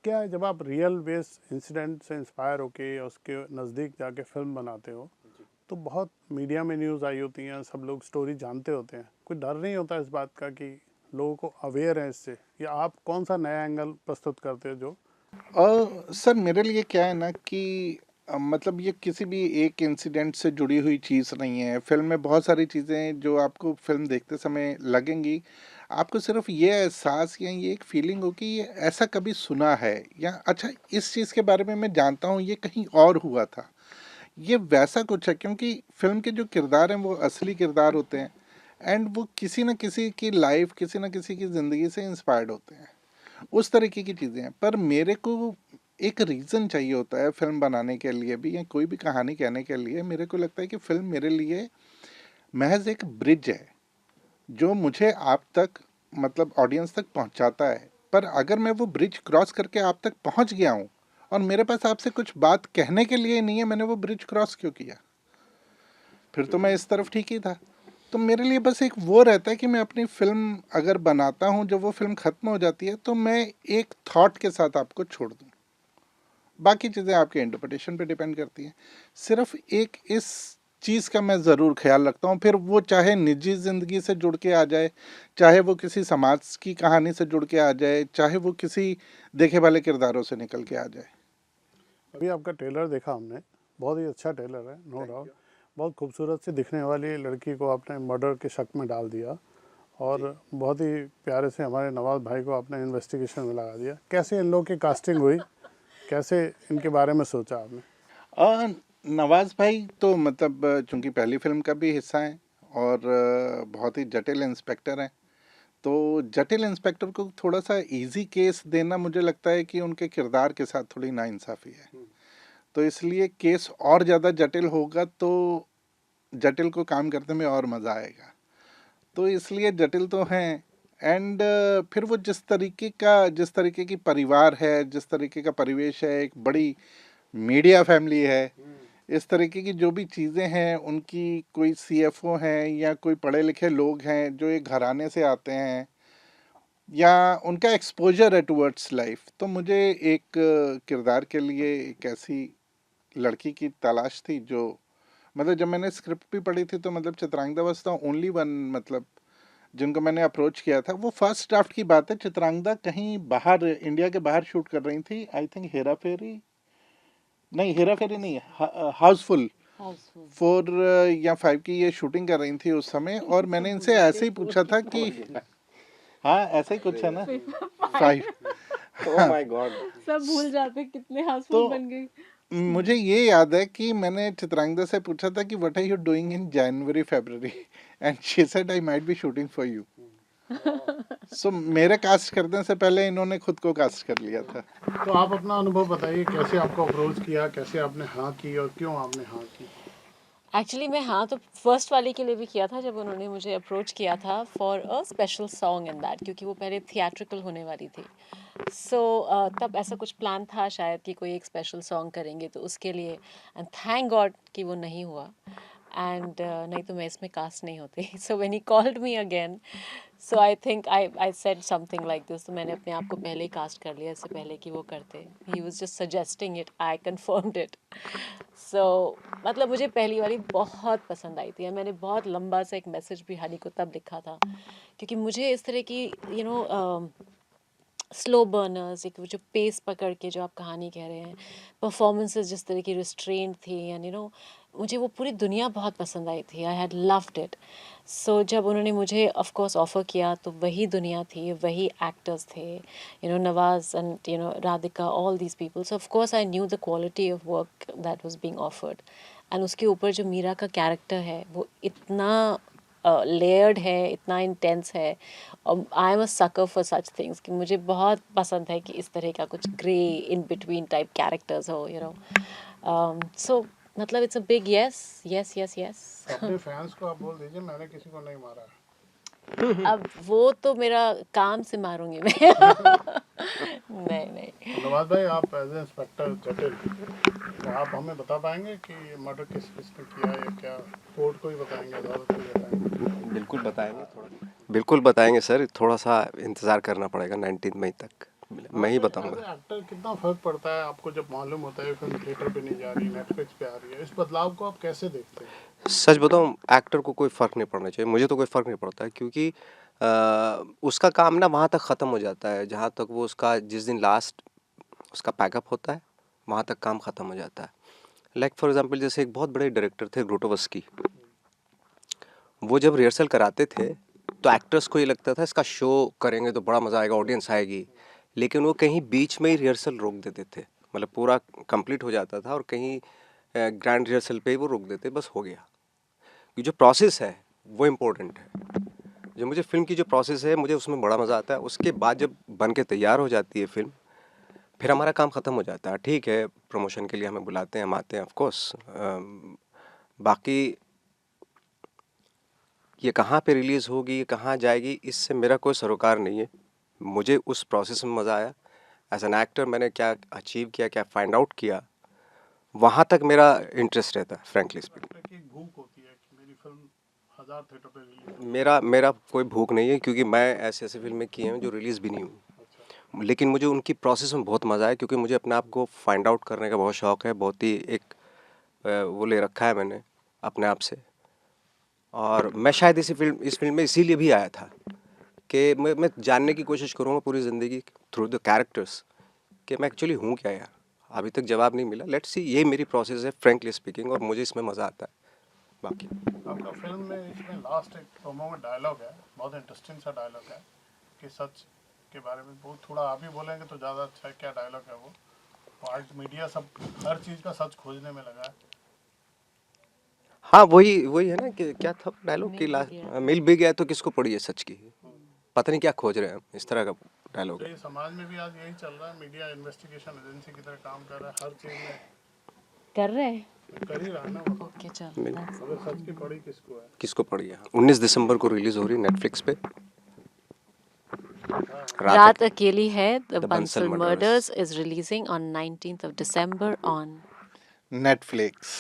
क्या है, जब आप रियल बेस इंसिडेंट से इंस्पायर होके या उसके नज़दीक जाके फिल्म बनाते हो, तो बहुत मीडिया में न्यूज़ आई होती हैं, सब लोग स्टोरी जानते होते हैं, कोई डर नहीं होता इस बात का कि लोगों को अवेयर है इससे, या आप कौन सा नया एंगल प्रस्तुत करते हो जो? और सर मेरे लिए क्या है ना कि मतलब ये किसी भी एक इंसिडेंट से जुड़ी हुई चीज़ नहीं है। फिल्म में बहुत सारी चीज़ें जो आपको फिल्म देखते समय लगेंगी, आपको सिर्फ ये एहसास या ये एक फीलिंग हो कि ये ऐसा कभी सुना है, या अच्छा इस चीज़ के बारे में मैं जानता हूँ, ये कहीं और हुआ था। ये वैसा कुछ है क्योंकि फिल्म के जो किरदार हैं वो असली किरदार होते हैं, एंड वो किसी न किसी की लाइफ, किसी न किसी की ज़िंदगी से इंस्पायर्ड होते हैं। उस तरीके की चीज़ें हैं। पर मेरे को एक रीज़न चाहिए होता है फ़िल्म बनाने के लिए भी, या कोई भी कहानी कहने के लिए। मेरे को लगता है कि फ़िल्म मेरे लिए महज़ एक ब्रिज है, जो मुझे आप तक, मतलब ऑडियंस तक पहुंचाता है। पर अगर मैं वो ब्रिज क्रॉस करके आप तक पहुंच गया हूं, और मेरे पास आपसे कुछ बात कहने के लिए नहीं है, मैंने वो ब्रिज क्रॉस क्यों किया? फिर तो मैं इस तरफ ठीक ही था। तो मेरे लिए बस एक वो रहता है कि मैं अपनी फ़िल्म अगर बनाता हूँ, जब वो फ़िल्म ख़त्म हो जाती है, तो मैं एक थॉट के साथ आपको छोड़ दूँ। बाकी चीज़ें आपके इंटरप्रिटेशन पे डिपेंड करती हैं। सिर्फ एक इस चीज़ का मैं ज़रूर ख्याल रखता हूँ, फिर वो चाहे निजी ज़िंदगी से जुड़ के आ जाए, चाहे वो किसी समाज की कहानी से जुड़ के आ जाए, चाहे वो किसी देखे वाले किरदारों से निकल के आ जाए। अभी आपका ट्रेलर देखा हमने, बहुत ही अच्छा ट्रेलर है, नो डाउट। बहुत खूबसूरत सी दिखने वाली लड़की को आपने मर्डर के शक में डाल दिया, और बहुत ही प्यारे से हमारे नवाज भाई को आपने इन्वेस्टिगेशन में लगा दिया। कैसे इन लोगों की कास्टिंग हुई, कैसे इनके बारे में सोचा आपने? और नवाज़ भाई तो मतलब चूंकि पहली फिल्म का भी हिस्सा है, और बहुत ही जटिल इंस्पेक्टर हैं। तो जटिल इंस्पेक्टर को थोड़ा सा इजी केस देना, मुझे लगता है कि उनके किरदार के साथ थोड़ी नाइंसाफ़ी है। तो इसलिए केस और ज़्यादा जटिल होगा, तो जटिल को काम करने में और मज़ा आएगा। तो इसलिए जटिल तो हैं। एंड फिर वो जिस तरीके की परिवार है, जिस तरीके का परिवेश है, एक बड़ी मीडिया फैमिली है, इस तरीके की जो भी चीज़ें हैं, उनकी कोई सीएफओ हैं या कोई पढ़े लिखे लोग हैं जो एक घराने से आते हैं, या उनका एक्सपोजर है टुवर्ड्स लाइफ। तो मुझे एक किरदार के लिए एक ऐसी लड़की की तलाश थी जो, मतलब जब मैंने स्क्रिप्ट भी पढ़ी थी, तो मतलब Chitrangada was the only one, मतलब जिनको मैंने अप्रोच किया था। वो फर्स्ट ड्राफ्ट की बात है, चित्रांगदा कहीं बाहर, इंडिया के बाहर शूट कर रही थी, आई थिंक हेरा फेरी, नहीं हेरा फेरी नहीं, हाउसफुल हाउसफुल 4 या 5 की ये शूटिंग कर रही थी उस समय। और मैंने इनसे ऐसे ही पूछा था कि हाँ ऐसा ही कुछ है ना, 5। ओह माय गॉड, सब भूल जाते कितने हाउसफुल तो बन गए। मुझे ये याद है कि मैंने चित्रांगदा से पूछा था कि what are you doing in January February, and she said I might be shooting for you. So मेरे कास्ट करने से पहले इन्होंने खुद को कास्ट कर लिया था। तो आप अपना अनुभव बताइए, कैसे आपको अप्रोच किया, कैसे आपने हाँ की और क्यों आपने हाँ की? एक्चुअली मैं हाँ तो फर्स्ट वाले के लिए भी किया था, जब उन्होंने मुझे अप्रोच किया था for a special song in that, क्योंकि वो पहले थिएट्रिकल होने वाली थी। सो तब ऐसा कुछ प्लान था शायद कि कोई एक स्पेशल सॉन्ग करेंगे तो उसके लिए, एंड थैंक गॉड कि वो नहीं हुआ। एंड नहीं तो मैं इसमें कास्ट नहीं होती। So when he called me again, so I think I said something like this, तो मैंने अपने आप को पहले ही कास्ट कर लिया, इससे पहले कि वो करते। He was just suggesting it, I confirmed it. So मतलब मुझे पहली वाली बहुत पसंद आई थी, और मैंने बहुत लंबा सा एक मैसेज भी हनी को तब लिखा था, क्योंकि मुझे इस तरह की स्लो बर्नर्स, एक वो जो पेस पकड़ के जो आप कहानी कह रहे हैं, परफॉर्मेंसेस जिस तरह की रिस्ट्रेंट थी, एंड मुझे वो पूरी दुनिया बहुत पसंद आई थी। I had loved it. So जब उन्होंने मुझे ऑफ कोर्स ऑफ़र किया, तो वही दुनिया थी, वही एक्टर्स थे, Nawaz and Radhika, all these people. So of course I knew the quality of work that was being offered. And उसके ऊपर जो मीरा का कैरेक्टर है, वो इतना लेयर्ड है, इतना इंटेंस है। और I am a sucker for such things, कि मुझे बहुत पसंद है कि इस तरह का कुछ grey in between type characters हो, सो मतलब it's a big yes, yes yes yes. अपने फैंस को आप बोल दीजिए, मैंने किसी को नहीं मारा। अब वो तो मेरा काम से मारूंगी मैं। नहीं नहीं। नवाज भाई, आप एज ए इंस्पेक्टर जटिल, तो आप हमें बता पाएंगे कि मर्डर किसने किया, या क्या कोर्ट को ही बताएंगे, अदालत को ही बताएंगे? बिल्कुल बताएंगे, बिल्कुल बताएंगे सर। थोड़ा सा इंतज़ार करना पड़ेगा 19 मई तक। मैं ही बताऊंगा। एक्टर कितना फर्क पड़ता है आपको जब मालूम होता है फिल्म थिएटर पे नहीं जा रही, नेटफ्लिक्स पे आ रही है, इस बदलाव को आप कैसे देखते हैं? सच बताऊं, एक्टर को कोई फ़र्क नहीं पड़ना चाहिए, मुझे तो कोई फ़र्क नहीं पड़ता है, क्योंकि उसका काम ना वहाँ तक ख़त्म हो जाता है जहाँ तक वो उसका जिस दिन लास्ट उसका पैकअप होता है, वहाँ तक काम ख़त्म हो जाता है। लाइक फॉर एग्जांपल, जैसे एक बहुत बड़े डायरेक्टर थे ग्रोटोवस्की, वो जब रिहर्सल कराते थे तो एक्टर्स को ये लगता था इसका शो करेंगे तो बड़ा मज़ा आएगा, ऑडियंस आएगी, लेकिन वो कहीं बीच में ही रिहर्सल रोक देते थे। मतलब पूरा कंप्लीट हो जाता था और कहीं ग्रैंड रिहर्सल पे ही वो रोक देते, बस हो गया। ये जो प्रोसेस है वो इम्पोर्टेंट है। जो मुझे फ़िल्म की जो प्रोसेस है, मुझे उसमें बड़ा मज़ा आता है। उसके बाद जब बन के तैयार हो जाती है फ़िल्म, फिर हमारा काम ख़त्म हो जाता है। ठीक है, प्रमोशन के लिए हमें बुलाते हैं, हम आते हैं, ऑफ कोर्स। बाकी ये कहाँ पे रिलीज़ होगी, ये कहाँ जाएगी, इससे मेरा कोई सरोकार नहीं है। मुझे उस प्रोसेस में मज़ा आया। एज एन एक्टर मैंने क्या अचीव किया, क्या फाइंड आउट किया, वहाँ तक मेरा इंटरेस्ट रहता है, फ्रैंकली स्पीकिंग। एक्टर की एक भूख होती है कि मेरी फिल्म 1000 थिएटर पे रिलीज हो। मेरा मेरा कोई भूख नहीं है, क्योंकि मैं ऐसे ऐसे फिल्में की हैं जो रिलीज़ भी नहीं हुई, अच्छा। लेकिन मुझे उनकी प्रोसेस में बहुत मज़ा आया, क्योंकि मुझे अपने आप को फाइंड आउट करने का बहुत शौक़ है। बहुत ही एक वो ले रखा है मैंने अपने आप से। और मैं शायद इस फिल्म में इसीलिए भी आया था कि मैं जानने की कोशिश करूँगा पूरी ज़िंदगी थ्रू द कैरेक्टर्स कि मैं एक्चुअली हूँ क्या यार। अभी तक जवाब नहीं मिला। लेट्स सी, ये मेरी प्रोसेस है फ्रैंकली स्पीकिंग, और मुझे इसमें मज़ा आता है। बाकी आपका फिल्म में इसमें लास्ट एक प्रोमो में डायलॉग है, बहुत इंटरेस्टिंग सा डायलॉग है कि सच के बारे में बहुत थोड़ा आप ही बोलेंगे तो ज़्यादा अच्छा है। क्या डायलॉग है वो? आज मीडिया सब हर चीज़ का सच खोजने में लगा है। हाँ, वही वही है ना कि क्या था डायलॉग की मिल भी लास्ट, गया। मिल भी गया तो किसको पड़ी है सच की, पता नहीं क्या खोज रहे हैं हम, इस तरह का डायलॉग तो है। ये समाज में भी आज यही चल रहा है, मीडिया इन्वेस्टिगेशन एजेंसी की तरह काम कर रहा है हर चीज़ में। कर रहे हैं। कर ही रहा है ना वो तो। ओके, चल, मिल that's मगर सच की पड़ी किसको है? किसको पड़ी है? 19 दिसंबर को रिलीज़ हो रही है नेटफ्लिक्स पे। रात अकेली है, the the Bansal Bansal murders. Murders is releasing on 19th of December on Netflix.